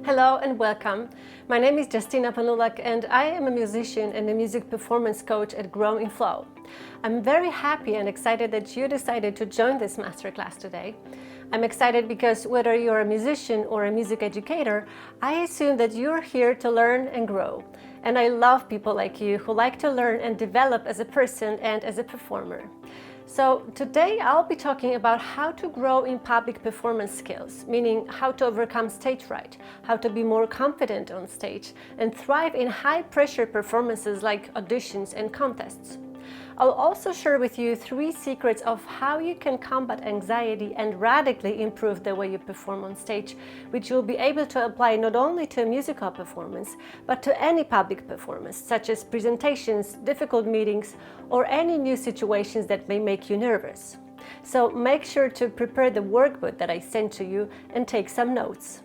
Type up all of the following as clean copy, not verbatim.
Hello and welcome. My name is Justyna Ponulak and I am a musician and a music performance coach at Grow in Flow. I'm very happy and excited that you decided to join this masterclass today. I'm excited because whether you're a musician or a music educator, I assume that you're here to learn and grow. And I love people like you who like to learn and develop as a person and as a performer. So today I'll be talking about how to grow in public performance skills, meaning how to overcome stage fright, how to be more confident on stage, and thrive in high-pressure performances like auditions and contests. I'll also share with you 3 secrets of how you can combat anxiety and radically improve the way you perform on stage, which you'll be able to apply not only to a musical performance, but to any public performance, such as presentations, difficult meetings, or any new situations that may make you nervous. So make sure to prepare the workbook that I sent to you and take some notes.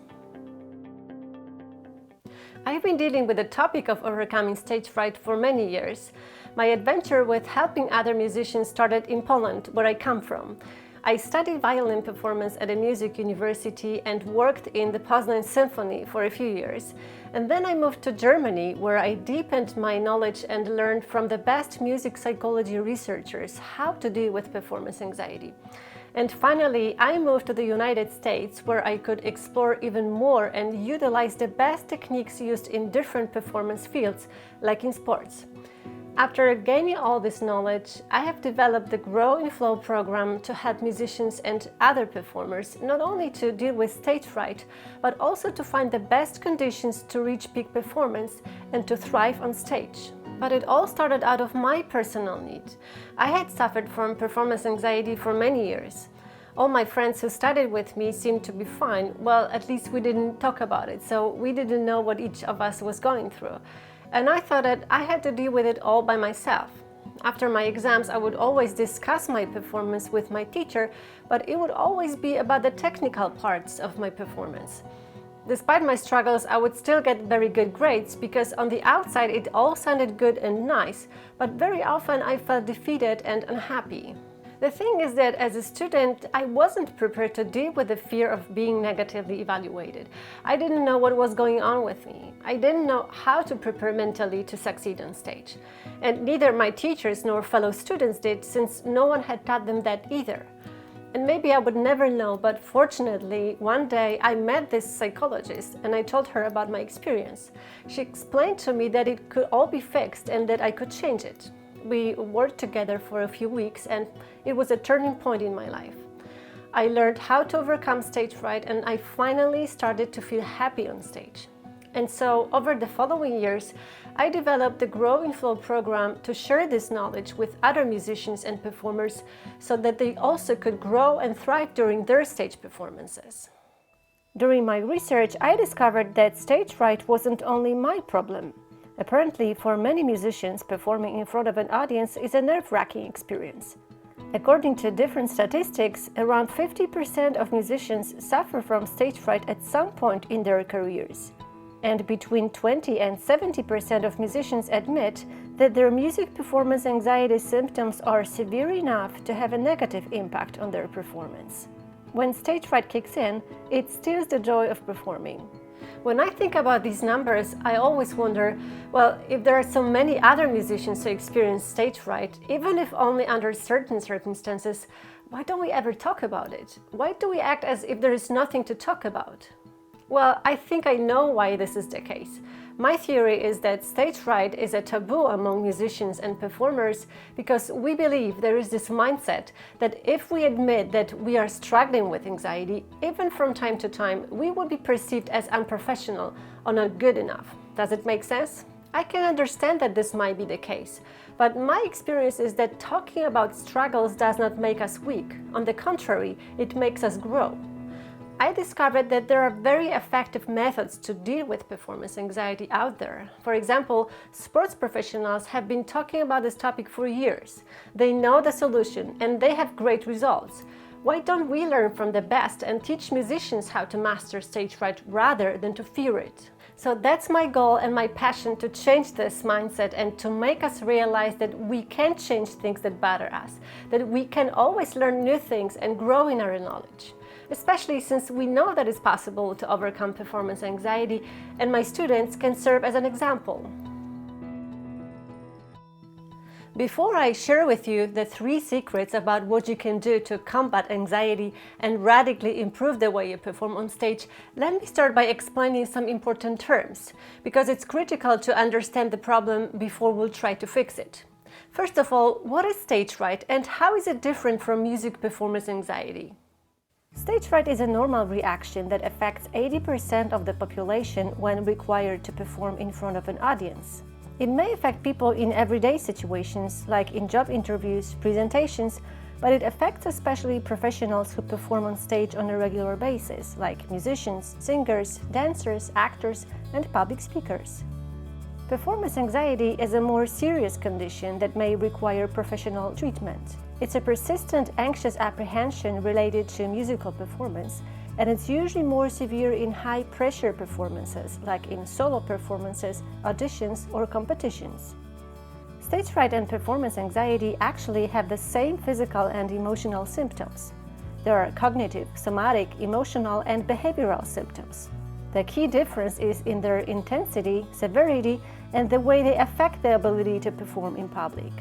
I've been dealing with the topic of overcoming stage fright for many years. My adventure with helping other musicians started in Poland, where I come from. I studied violin performance at a music university and worked in the Poznan Symphony for a few years. And then I moved to Germany, where I deepened my knowledge and learned from the best music psychology researchers how to deal with performance anxiety. And finally, I moved to the United States, where I could explore even more and utilize the best techniques used in different performance fields, like in sports. After gaining all this knowledge, I have developed the Grow in Flow program to help musicians and other performers not only to deal with stage fright, but also to find the best conditions to reach peak performance and to thrive on stage. But it all started out of my personal need. I had suffered from performance anxiety for many years. All my friends who studied with me seemed to be fine. Well, at least we didn't talk about it, so we didn't know what each of us was going through. And I thought that I had to deal with it all by myself. After my exams, I would always discuss my performance with my teacher, but it would always be about the technical parts of my performance. Despite my struggles, I would still get very good grades because on the outside it all sounded good and nice, but very often I felt defeated and unhappy. The thing is that as a student, I wasn't prepared to deal with the fear of being negatively evaluated. I didn't know what was going on with me. I didn't know how to prepare mentally to succeed on stage. And neither my teachers nor fellow students did, since no one had taught them that either. And maybe I would never know, but fortunately, one day I met this psychologist and I told her about my experience. She explained to me that it could all be fixed and that I could change it. We worked together for a few weeks and it was a turning point in my life. I learned how to overcome stage fright and I finally started to feel happy on stage. And so over the following years, I developed the Grow in Flow program to share this knowledge with other musicians and performers so that they also could grow and thrive during their stage performances. During my research, I discovered that stage fright wasn't only my problem. Apparently, for many musicians, performing in front of an audience is a nerve-wracking experience. According to different statistics, around 50% of musicians suffer from stage fright at some point in their careers. And between 20 and 70% of musicians admit that their music performance anxiety symptoms are severe enough to have a negative impact on their performance. When stage fright kicks in, it steals the joy of performing. When I think about these numbers, I always wonder, well, if there are so many other musicians who experience stage fright, even if only under certain circumstances, why don't we ever talk about it? Why do we act as if there is nothing to talk about? Well, I think I know why this is the case. My theory is that stage fright is a taboo among musicians and performers because we believe there is this mindset that if we admit that we are struggling with anxiety, even from time to time, we will be perceived as unprofessional or not good enough. Does it make sense? I can understand that this might be the case, but my experience is that talking about struggles does not make us weak. On the contrary, it makes us grow. I discovered that there are very effective methods to deal with performance anxiety out there. For example, sports professionals have been talking about this topic for years. They know the solution and they have great results. Why don't we learn from the best and teach musicians how to master stage fright rather than to fear it? So that's my goal and my passion, to change this mindset and to make us realize that we can change things that bother us, that we can always learn new things and grow in our knowledge. especially since we know that it's possible to overcome performance anxiety, and my students can serve as an example. Before I share with you the 3 secrets about what you can do to combat anxiety and radically improve the way you perform on stage, let me start by explaining some important terms, because it's critical to understand the problem before we'll try to fix it. First of all, what is stage fright and how is it different from music performance anxiety? Stage fright is a normal reaction that affects 80% of the population when required to perform in front of an audience. It may affect people in everyday situations, like in job interviews, presentations, but it affects especially professionals who perform on stage on a regular basis, like musicians, singers, dancers, actors, and public speakers. Performance anxiety is a more serious condition that may require professional treatment. It's a persistent anxious apprehension related to musical performance, and it's usually more severe in high-pressure performances, like in solo performances, auditions, or competitions. Stage fright and performance anxiety actually have the same physical and emotional symptoms. There are cognitive, somatic, emotional, and behavioral symptoms. The key difference is in their intensity, severity, and the way they affect the ability to perform in public.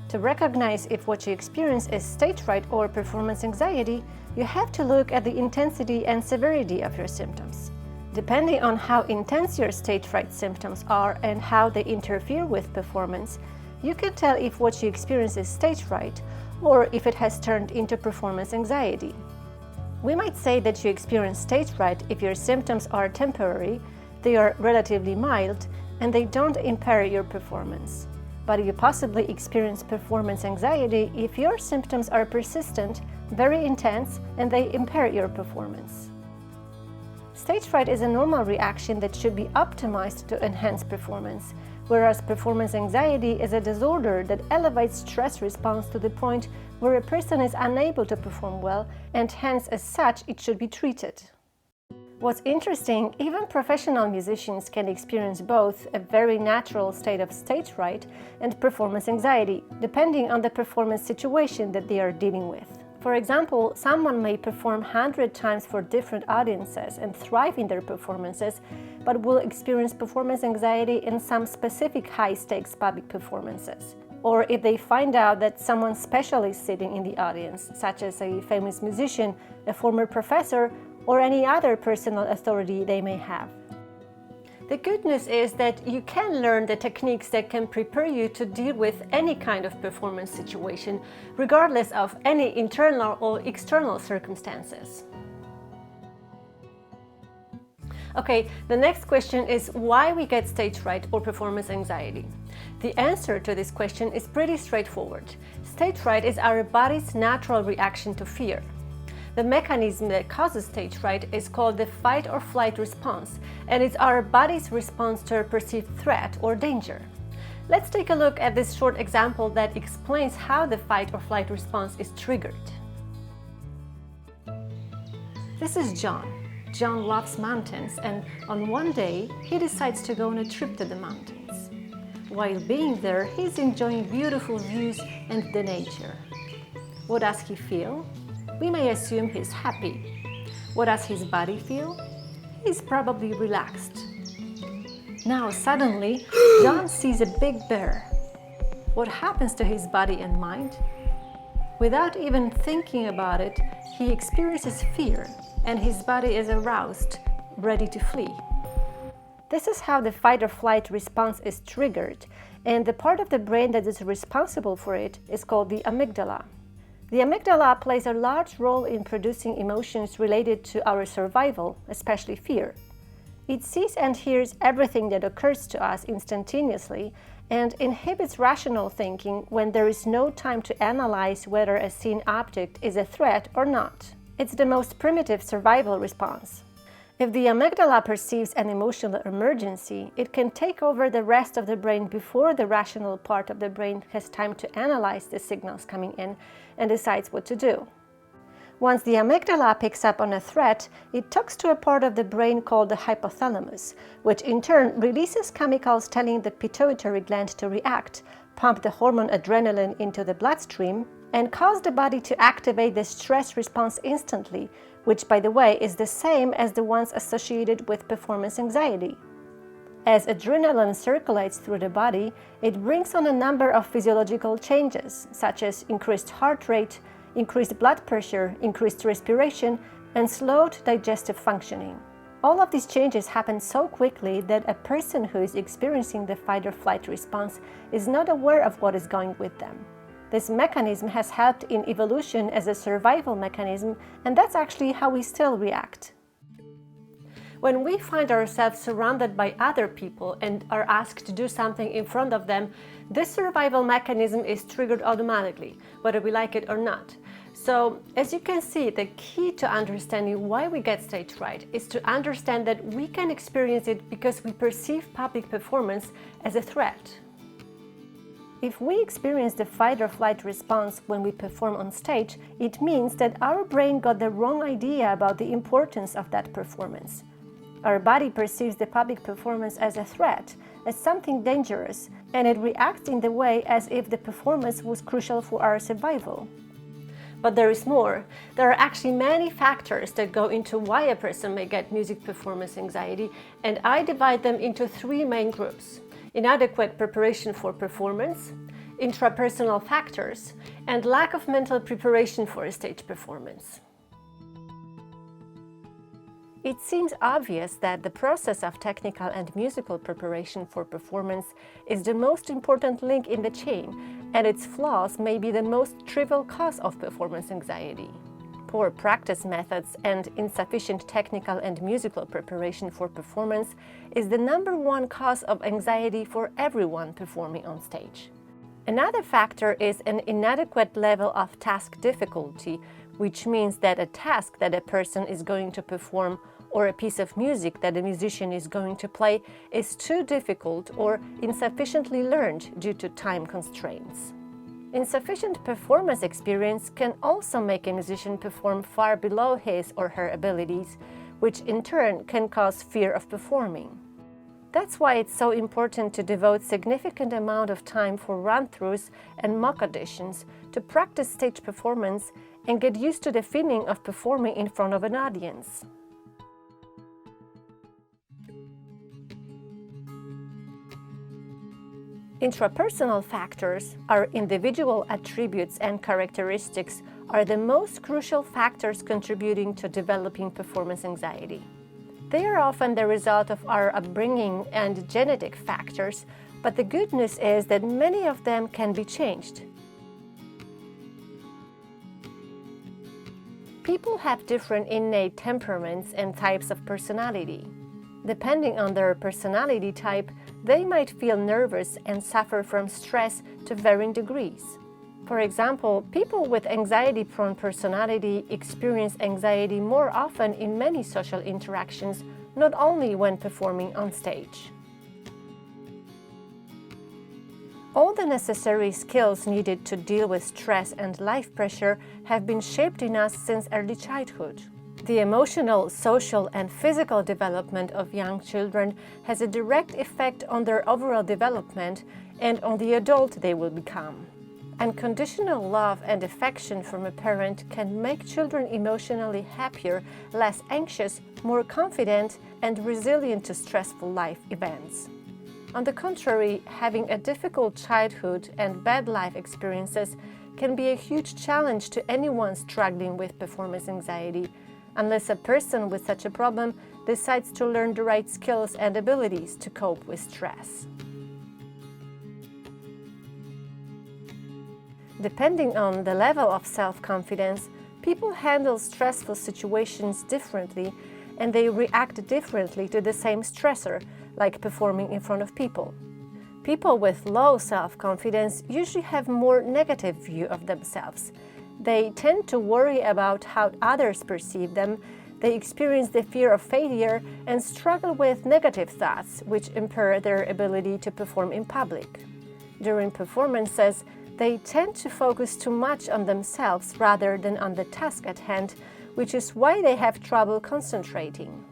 To recognize if what you experience is stage fright or performance anxiety, you have to look at the intensity and severity of your symptoms. Depending on how intense your stage fright symptoms are and how they interfere with performance, you can tell if what you experience is stage fright or if it has turned into performance anxiety. We might say that you experience stage fright if your symptoms are temporary, they are relatively mild, and they don't impair your performance. But you possibly experience performance anxiety if your symptoms are persistent, very intense, and they impair your performance. Stage fright is a normal reaction that should be optimized to enhance performance, whereas performance anxiety is a disorder that elevates stress response to the point where a person is unable to perform well, and hence, as such, it should be treated. What's interesting, even professional musicians can experience both a very natural state of stage fright and performance anxiety, depending on the performance situation that they are dealing with. For example, someone may perform 100 times for different audiences and thrive in their performances, but will experience performance anxiety in some specific high-stakes public performances. Or if they find out that someone special is sitting in the audience, such as a famous musician, a former professor, or any other personal authority they may have. The good news is that you can learn the techniques that can prepare you to deal with any kind of performance situation, regardless of any internal or external circumstances. Okay, the next question is why we get stage fright or performance anxiety. The answer to this question is pretty straightforward. Stage fright is our body's natural reaction to fear. The mechanism that causes stage fright is called the fight or flight response, and it's our body's response to a perceived threat or danger. Let's take a look at this short example that explains how the fight or flight response is triggered. This is John. John loves mountains, and on one day he decides to go on a trip to the mountains. While being there, he's enjoying beautiful views and the nature. What does he feel? We may assume he's happy. What does his body feel? He's probably relaxed. Now suddenly, John sees a big bear. What happens to his body and mind? Without even thinking about it, he experiences fear, and his body is aroused, ready to flee. This is how the fight or flight response is triggered, and the part of the brain that is responsible for it is called the amygdala. The amygdala plays a large role in producing emotions related to our survival, especially fear. It sees and hears everything that occurs to us instantaneously and inhibits rational thinking when there is no time to analyze whether a seen object is a threat or not. It's the most primitive survival response. If the amygdala perceives an emotional emergency, it can take over the rest of the brain before the rational part of the brain has time to analyze the signals coming in and decides what to do. Once the amygdala picks up on a threat, it talks to a part of the brain called the hypothalamus, which in turn releases chemicals telling the pituitary gland to react, pump the hormone adrenaline into the bloodstream, and cause the body to activate the stress response instantly, which, by the way, is the same as the ones associated with performance anxiety. As adrenaline circulates through the body, it brings on a number of physiological changes, such as increased heart rate, increased blood pressure, increased respiration, and slowed digestive functioning. All of these changes happen so quickly that a person who is experiencing the fight-or-flight response is not aware of what is going with them. This mechanism has helped in evolution as a survival mechanism, and that's actually how we still react. When we find ourselves surrounded by other people and are asked to do something in front of them, this survival mechanism is triggered automatically, whether we like it or not. So, as you can see, the key to understanding why we get stage fright is to understand that we can experience it because we perceive public performance as a threat. If we experience the fight-or-flight response when we perform on stage, it means that our brain got the wrong idea about the importance of that performance. Our body perceives the public performance as a threat, as something dangerous, and it reacts in the way as if the performance was crucial for our survival. But there is more. There are actually many factors that go into why a person may get music performance anxiety, and I divide them into three main groups: inadequate preparation for performance, intrapersonal factors, and lack of mental preparation for a stage performance. It seems obvious that the process of technical and musical preparation for performance is the most important link in the chain, and its flaws may be the most trivial cause of performance anxiety. Poor practice methods and insufficient technical and musical preparation for performance is the number one cause of anxiety for everyone performing on stage. Another factor is an inadequate level of task difficulty, which means that a task that a person is going to perform or a piece of music that a musician is going to play is too difficult or insufficiently learned due to time constraints. Insufficient performance experience can also make a musician perform far below his or her abilities, which in turn can cause fear of performing. That's why it's so important to devote significant amount of time for run-throughs and mock auditions to practice stage performance and get used to the feeling of performing in front of an audience. Intrapersonal factors, our individual attributes and characteristics, are the most crucial factors contributing to developing performance anxiety. They are often the result of our upbringing and genetic factors, but the good news is that many of them can be changed. People have different innate temperaments and types of personality. Depending on their personality type, they might feel nervous and suffer from stress to varying degrees. For example, people with anxiety-prone personality experience anxiety more often in many social interactions, not only when performing on stage. All the necessary skills needed to deal with stress and life pressure have been shaped in us since early childhood. The emotional, social, and physical development of young children has a direct effect on their overall development and on the adult they will become. Unconditional love and affection from a parent can make children emotionally happier, less anxious, more confident, and resilient to stressful life events. On the contrary, having a difficult childhood and bad life experiences can be a huge challenge to anyone struggling with performance anxiety, unless a person with such a problem decides to learn the right skills and abilities to cope with stress. Depending on the level of self-confidence, people handle stressful situations differently, and they react differently to the same stressor, like performing in front of people. People with low self-confidence usually have more negative view of themselves. They tend to worry about how others perceive them, they experience the fear of failure, and struggle with negative thoughts, which impair their ability to perform in public. During performances, they tend to focus too much on themselves rather than on the task at hand, which is why they have trouble concentrating.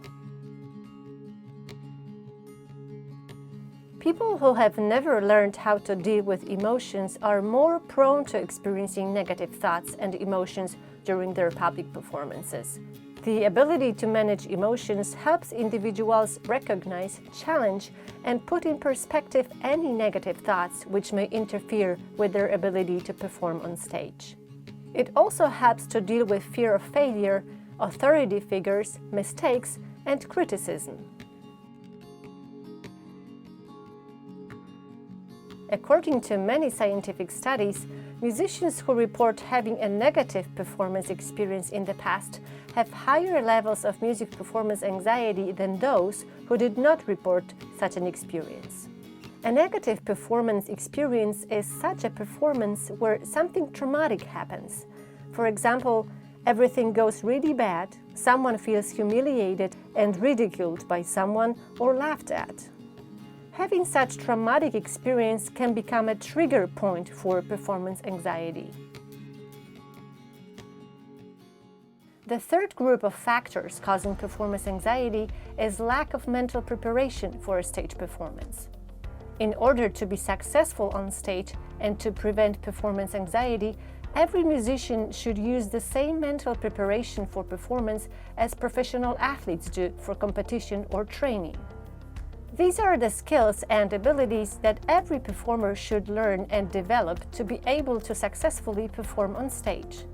People who have never learned how to deal with emotions are more prone to experiencing negative thoughts and emotions during their public performances. The ability to manage emotions helps individuals recognize, challenge, and put in perspective any negative thoughts which may interfere with their ability to perform on stage. It also helps to deal with fear of failure, authority figures, mistakes, and criticism. According to many scientific studies, musicians who report having a negative performance experience in the past have higher levels of music performance anxiety than those who did not report such an experience. A negative performance experience is such a performance where something traumatic happens. For example, everything goes really bad, someone feels humiliated and ridiculed by someone or laughed at. Having such traumatic experience can become a trigger point for performance anxiety. The third group of factors causing performance anxiety is lack of mental preparation for a stage performance. In order to be successful on stage and to prevent performance anxiety, every musician should use the same mental preparation for performance as professional athletes do for competition or training. These are the skills and abilities that every performer should learn and develop to be able to successfully perform on stage.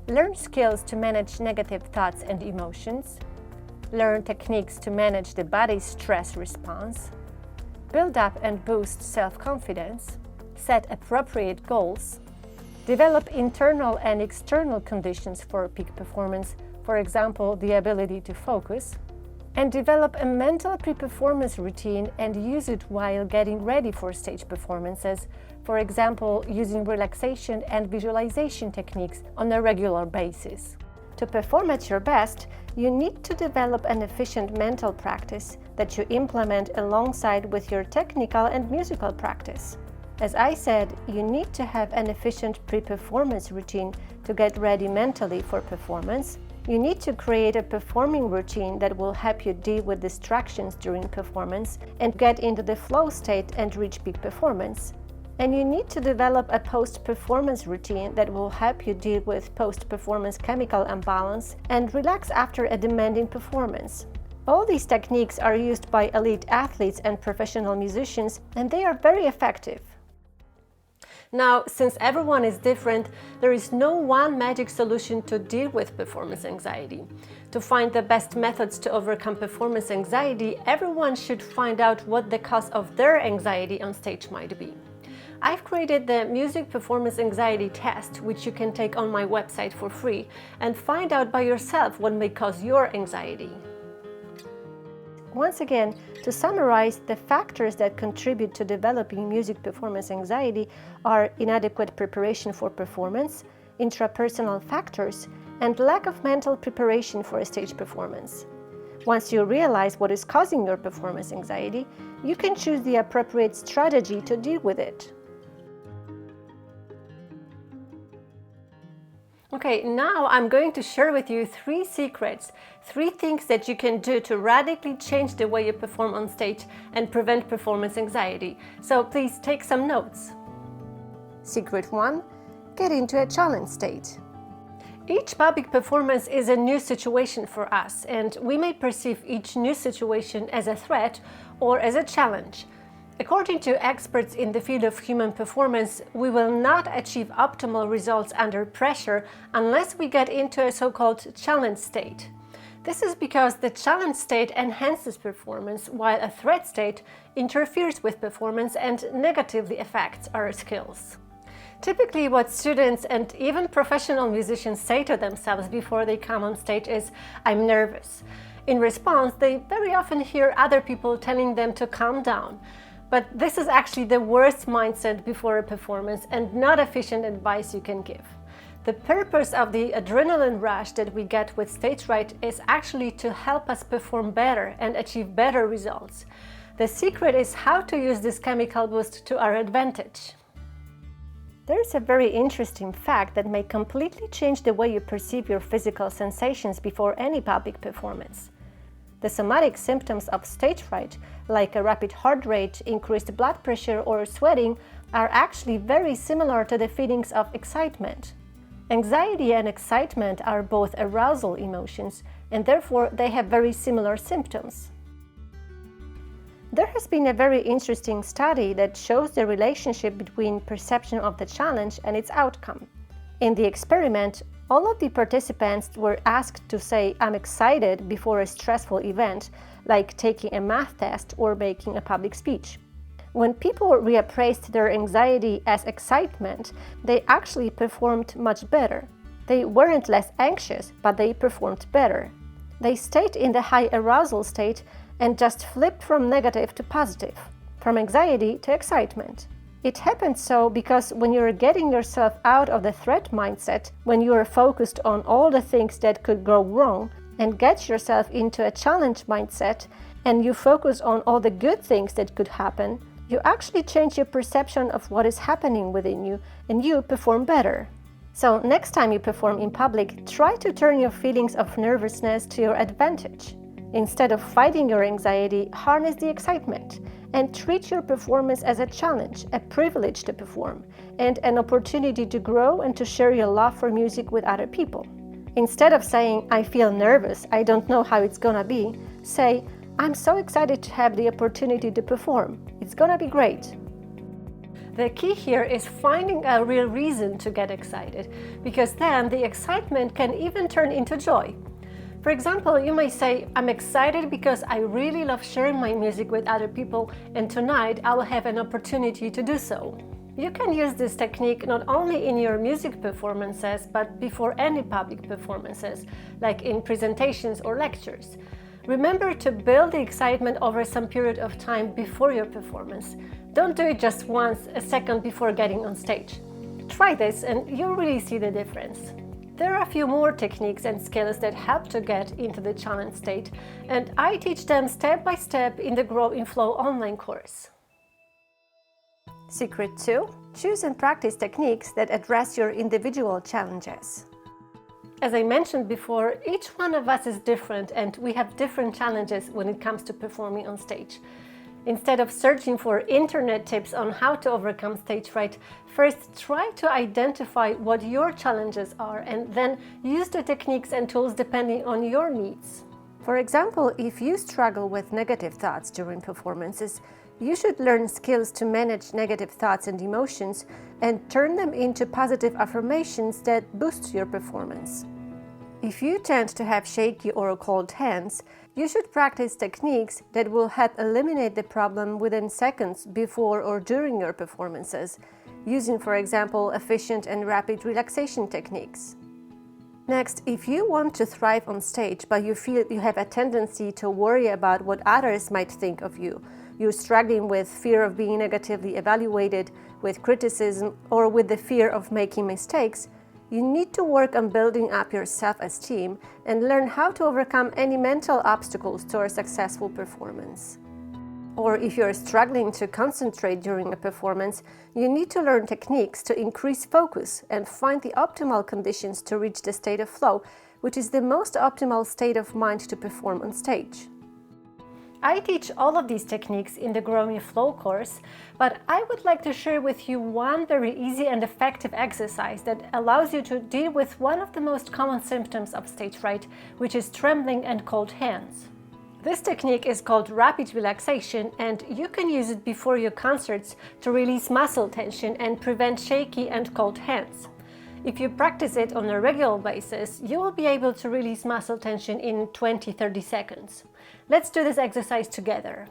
Learn skills to manage negative thoughts and emotions. Learn techniques to manage the body's stress response. Build up and boost self-confidence. Set appropriate goals. Develop internal and external conditions for peak performance, for example, the ability to focus. And develop a mental pre-performance routine and use it while getting ready for stage performances, for example, using relaxation and visualization techniques on a regular basis. To perform at your best, you need to develop an efficient mental practice that you implement alongside with your technical and musical practice. As I said, you need to have an efficient pre-performance routine to get ready mentally for performance. You need to create a performing routine that will help you deal with distractions during performance and get into the flow state and reach peak performance. And you need to develop a post-performance routine that will help you deal with post-performance chemical imbalance and relax after a demanding performance. All these techniques are used by elite athletes and professional musicians, and they are very effective. Now, since everyone is different, there is no one magic solution to deal with performance anxiety. To find the best methods to overcome performance anxiety, everyone should find out what the cause of their anxiety on stage might be. I've created the Music Performance Anxiety Test, which you can take on my website for free and find out by yourself what may cause your anxiety. Once again, to summarize, the factors that contribute to developing music performance anxiety are inadequate preparation for performance, intrapersonal factors, and lack of mental preparation for a stage performance. Once you realize what is causing your performance anxiety, you can choose the appropriate strategy to deal with it. Okay, now I'm going to share with you 3 secrets, 3 things that you can do to radically change the way you perform on stage and prevent performance anxiety. So please take some notes. Secret 1. Get into a challenge state. Each public performance is a new situation for us, and we may perceive each new situation as a threat or as a challenge. According to experts in the field of human performance, we will not achieve optimal results under pressure unless we get into a so-called challenge state. This is because the challenge state enhances performance, while a threat state interferes with performance and negatively affects our skills. Typically, what students and even professional musicians say to themselves before they come on stage is, "I'm nervous." In response, they very often hear other people telling them to calm down. But this is actually the worst mindset before a performance and not efficient advice you can give. The purpose of the adrenaline rush that we get with stage fright is actually to help us perform better and achieve better results. The secret is how to use this chemical boost to our advantage. There's a very interesting fact that may completely change the way you perceive your physical sensations before any public performance. The somatic symptoms of stage fright, like a rapid heart rate, increased blood pressure, or sweating, are actually very similar to the feelings of excitement. Anxiety and excitement are both arousal emotions, and therefore they have very similar symptoms. There has been a very interesting study that shows the relationship between perception of the challenge and its outcome. In the experiment, all of the participants were asked to say "I'm excited" before a stressful event, like taking a math test or making a public speech. When people reappraised their anxiety as excitement, they actually performed much better. They weren't less anxious, but they performed better. They stayed in the high arousal state and just flipped from negative to positive, from anxiety to excitement. It happened so because when you're getting yourself out of the threat mindset, when you are focused on all the things that could go wrong, and get yourself into a challenge mindset, and you focus on all the good things that could happen, you actually change your perception of what is happening within you, and you perform better. So next time you perform in public, try to turn your feelings of nervousness to your advantage. Instead of fighting your anxiety, harness the excitement and treat your performance as a challenge, a privilege to perform, and an opportunity to grow and to share your love for music with other people. Instead of saying, "I feel nervous, I don't know how it's gonna be," say, "I'm so excited to have the opportunity to perform. It's gonna be great." The key here is finding a real reason to get excited, because then the excitement can even turn into joy. For example, you may say, "I'm excited because I really love sharing my music with other people, and tonight I will have an opportunity to do so." You can use this technique not only in your music performances, but before any public performances, like in presentations or lectures. Remember to build the excitement over some period of time before your performance. Don't do it just once, a second before getting on stage. Try this and you'll really see the difference. There are a few more techniques and skills that help to get into the challenge state, and I teach them step by step in the Grow in Flow online course. Secret 2. Choose and practice techniques that address your individual challenges. As I mentioned before, each one of us is different and we have different challenges when it comes to performing on stage. Instead of searching for internet tips on how to overcome stage fright, first try to identify what your challenges are and then use the techniques and tools depending on your needs. For example, if you struggle with negative thoughts during performances, you should learn skills to manage negative thoughts and emotions and turn them into positive affirmations that boost your performance. If you tend to have shaky or cold hands, you should practice techniques that will help eliminate the problem within seconds before or during your performances, using, for example, efficient and rapid relaxation techniques. Next, if you want to thrive on stage but you feel you have a tendency to worry about what others might think of you, you're struggling with fear of being negatively evaluated, with criticism, or with the fear of making mistakes, you need to work on building up your self-esteem and learn how to overcome any mental obstacles to a successful performance. Or if you're struggling to concentrate during a performance, you need to learn techniques to increase focus and find the optimal conditions to reach the state of flow, which is the most optimal state of mind to perform on stage. I teach all of these techniques in the Grow in Flow course, but I would like to share with you one very easy and effective exercise that allows you to deal with one of the most common symptoms of stage fright, which is trembling and cold hands. This technique is called rapid relaxation, and you can use it before your concerts to release muscle tension and prevent shaky and cold hands. If you practice it on a regular basis, you will be able to release muscle tension in 20-30 seconds. Let's do this exercise together.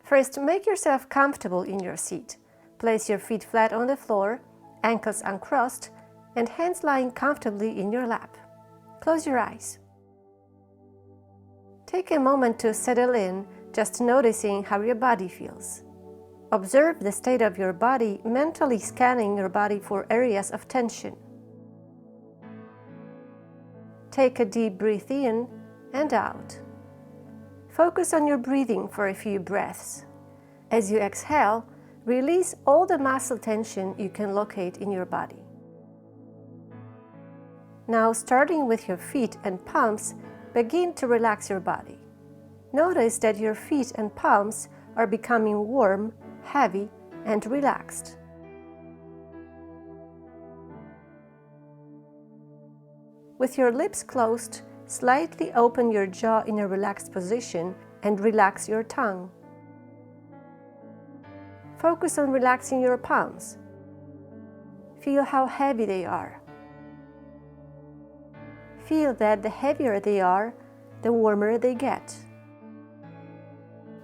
First, make yourself comfortable in your seat. Place your feet flat on the floor, ankles uncrossed, and hands lying comfortably in your lap. Close your eyes. Take a moment to settle in, just noticing how your body feels. Observe the state of your body, mentally scanning your body for areas of tension. Take a deep breath in and out. Focus on your breathing for a few breaths. As you exhale, release all the muscle tension you can locate in your body. Now, starting with your feet and palms, begin to relax your body. Notice that your feet and palms are becoming warm, heavy, and relaxed. With your lips closed, slightly open your jaw in a relaxed position and relax your tongue. Focus on relaxing your palms. Feel how heavy they are. Feel that the heavier they are, the warmer they get.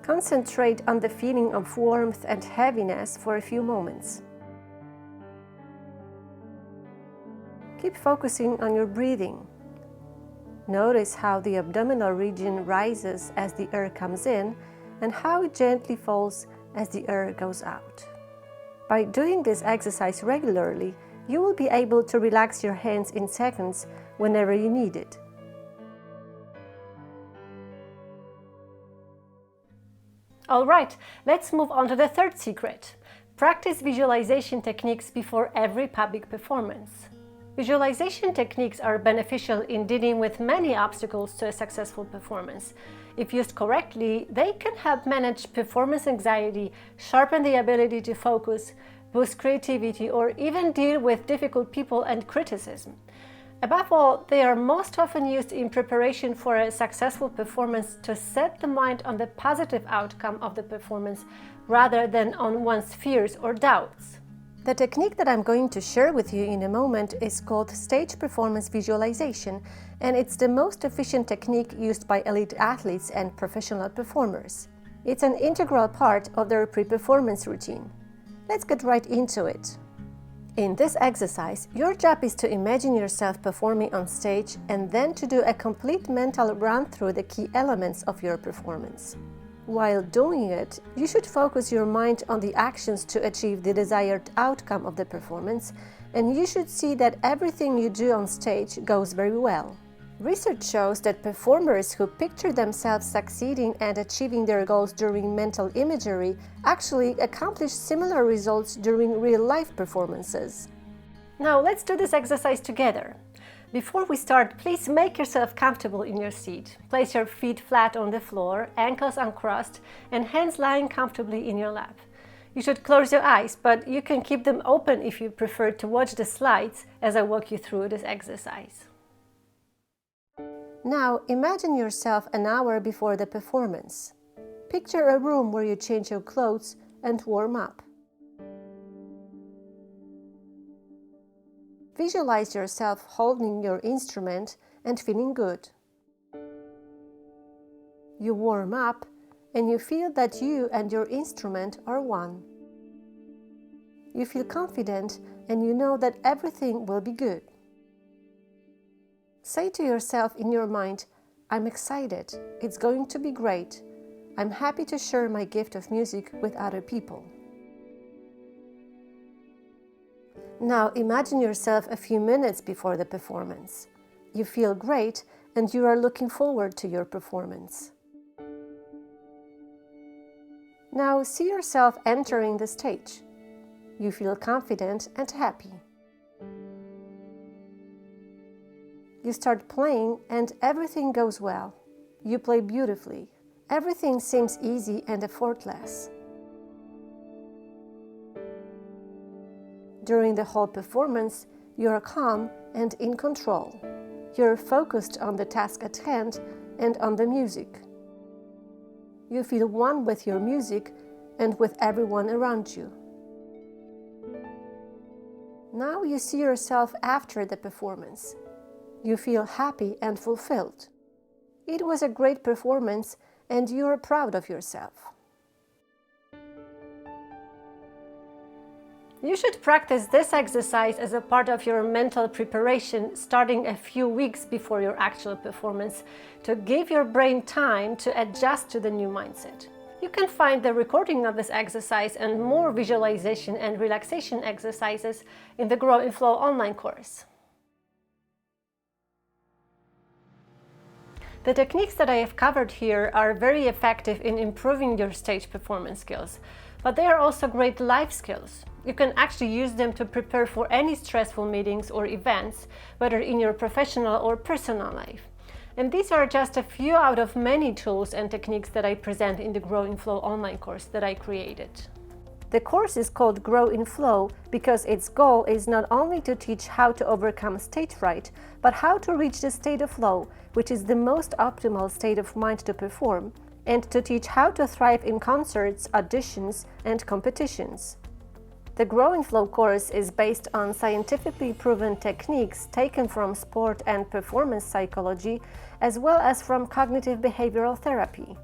Concentrate on the feeling of warmth and heaviness for a few moments. Keep focusing on your breathing. Notice how the abdominal region rises as the air comes in and how it gently falls as the air goes out. By doing this exercise regularly, you will be able to relax your hands in seconds whenever you need it. All right, let's move on to the third secret. Practice visualization techniques before every public performance. Visualization techniques are beneficial in dealing with many obstacles to a successful performance. If used correctly, they can help manage performance anxiety, sharpen the ability to focus, boost creativity, or even deal with difficult people and criticism. Above all, they are most often used in preparation for a successful performance to set the mind on the positive outcome of the performance rather than on one's fears or doubts. The technique that I'm going to share with you in a moment is called stage performance visualization, and it's the most efficient technique used by elite athletes and professional performers. It's an integral part of their pre-performance routine. Let's get right into it. In this exercise, your job is to imagine yourself performing on stage and then to do a complete mental run through the key elements of your performance. While doing it, you should focus your mind on the actions to achieve the desired outcome of the performance, and you should see that everything you do on stage goes very well. Research shows that performers who picture themselves succeeding and achieving their goals during mental imagery actually accomplish similar results during real-life performances. Now let's do this exercise together. Before we start, please make yourself comfortable in your seat. Place your feet flat on the floor, ankles uncrossed, and hands lying comfortably in your lap. You should close your eyes, but you can keep them open if you prefer to watch the slides as I walk you through this exercise. Now imagine yourself an hour before the performance. Picture a room where you change your clothes and warm up. Visualize yourself holding your instrument and feeling good. You warm up and you feel that you and your instrument are one. You feel confident and you know that everything will be good. Say to yourself in your mind, "I'm excited, it's going to be great. I'm happy to share my gift of music with other people." Now imagine yourself a few minutes before the performance. You feel great and you are looking forward to your performance. Now see yourself entering the stage. You feel confident and happy. You start playing and everything goes well. You play beautifully. Everything seems easy and effortless. During the whole performance, you are calm and in control. You're focused on the task at hand and on the music. You feel one with your music and with everyone around you. Now you see yourself after the performance. You feel happy and fulfilled. It was a great performance and you are proud of yourself. You should practice this exercise as a part of your mental preparation starting a few weeks before your actual performance to give your brain time to adjust to the new mindset. You can find the recording of this exercise and more visualization and relaxation exercises in the Grow and Flow online course. The techniques that I have covered here are very effective in improving your stage performance skills, but they are also great life skills. You can actually use them to prepare for any stressful meetings or events, whether in your professional or personal life. And these are just a few out of many tools and techniques that I present in the Grow and Flow online course that I created. The course is called Grow in Flow because its goal is not only to teach how to overcome stage fright, but how to reach the state of flow, which is the most optimal state of mind to perform, and to teach how to thrive in concerts, auditions, and competitions. The Grow in Flow course is based on scientifically proven techniques taken from sport and performance psychology, as well as from cognitive behavioral therapy.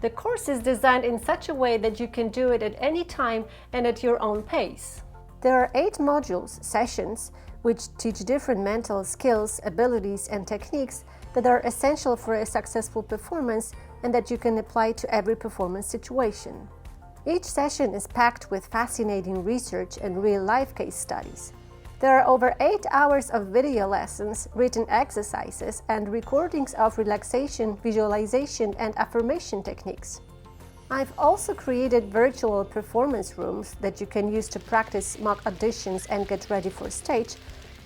The course is designed in such a way that you can do it at any time and at your own pace. There are 8 modules, sessions, which teach different mental skills, abilities, and techniques that are essential for a successful performance and that you can apply to every performance situation. Each session is packed with fascinating research and real-life case studies. There are over 8 hours of video lessons, written exercises, and recordings of relaxation, visualization, and affirmation techniques. I've also created virtual performance rooms that you can use to practice mock auditions and get ready for stage,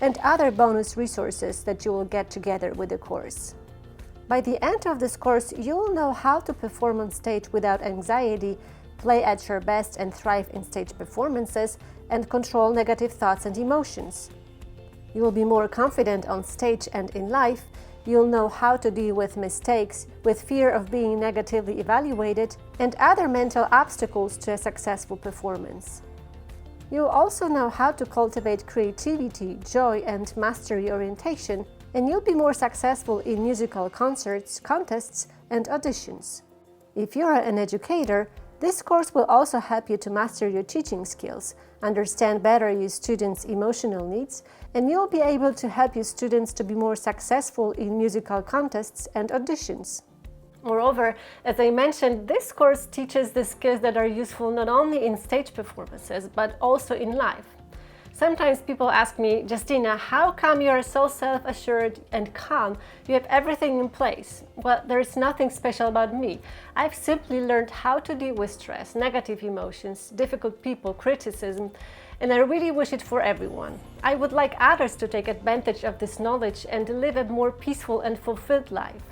and other bonus resources that you will get together with the course. By the end of this course, you will know how to perform on stage without anxiety, play at your best and thrive in stage performances, and control negative thoughts and emotions. You will be more confident on stage and in life. You'll know how to deal with mistakes, with fear of being negatively evaluated, and other mental obstacles to a successful performance. You'll also know how to cultivate creativity, joy, and mastery orientation, and you'll be more successful in musical concerts, contests, and auditions. If you're an educator, this course will also help you to master your teaching skills, understand better your students' emotional needs, and you'll be able to help your students to be more successful in musical contests and auditions. Moreover, as I mentioned, this course teaches the skills that are useful not only in stage performances, but also in life. Sometimes people ask me, Justyna, how come you are so self-assured and calm? You have everything in place. Well, there's nothing special about me. I've simply learned how to deal with stress, negative emotions, difficult people, criticism, and I really wish it for everyone. I would like others to take advantage of this knowledge and live a more peaceful and fulfilled life.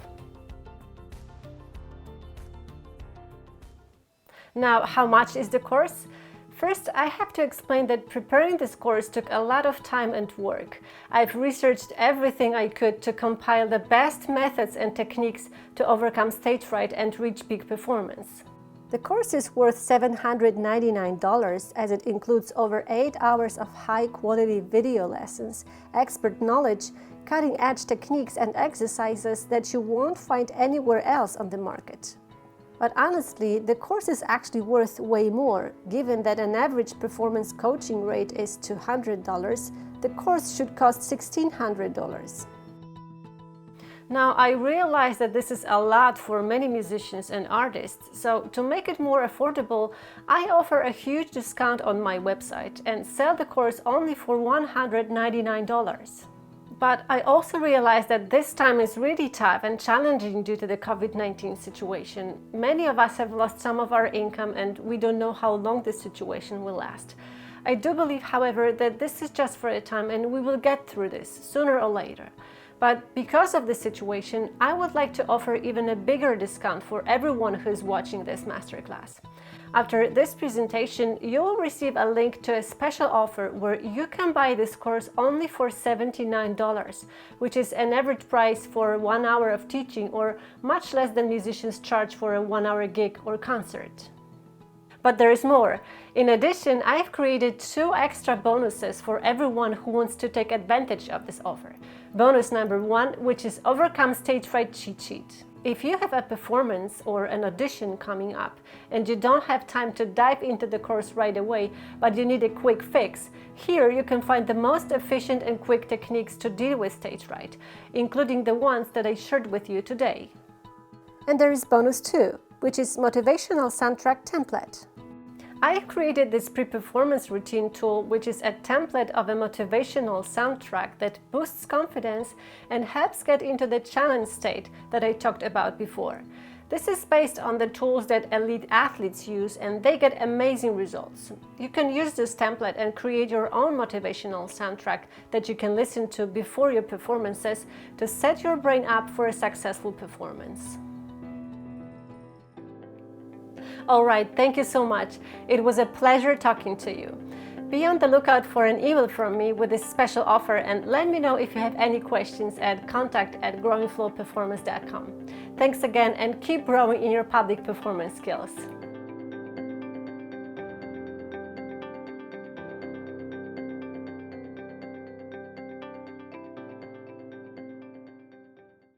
Now, how much is the course? First, I have to explain that preparing this course took a lot of time and work. I've researched everything I could to compile the best methods and techniques to overcome stage fright and reach peak performance. The course is worth $799 as it includes over 8 hours of high-quality video lessons, expert knowledge, cutting-edge techniques and exercises that you won't find anywhere else on the market. But honestly, the course is actually worth way more. Given that an average performance coaching rate is $200, the course should cost $1,600. Now, I realize that this is a lot for many musicians and artists, so to make it more affordable, I offer a huge discount on my website and sell the course only for $199. But I also realize that this time is really tough and challenging due to the COVID-19 situation. Many of us have lost some of our income and we don't know how long this situation will last. I do believe, however, that this is just for a time and we will get through this sooner or later. But because of the situation, I would like to offer even a bigger discount for everyone who is watching this masterclass. After this presentation, you will receive a link to a special offer where you can buy this course only for $79, which is an average price for 1 hour of teaching or much less than musicians charge for a 1-hour gig or concert. But there is more. In addition, I've created 2 extra bonuses for everyone who wants to take advantage of this offer. Bonus number 1, which is Overcome Stage Fright Cheat Sheet. If you have a performance or an audition coming up and you don't have time to dive into the course right away, but you need a quick fix, here you can find the most efficient and quick techniques to deal with stage fright, including the ones that I shared with you today. And there is bonus 2, which is Motivational Soundtrack Template. I created this pre-performance routine tool, which is a template of a motivational soundtrack that boosts confidence and helps get into the challenge state that I talked about before. This is based on the tools that elite athletes use and they get amazing results. You can use this template and create your own motivational soundtrack that you can listen to before your performances to set your brain up for a successful performance. All right, thank you so much. It was a pleasure talking to you. Be on the lookout for an email from me with this special offer, and let me know if you have any questions at contact@growingflowperformance.com. Thanks again, and keep growing in your public performance skills.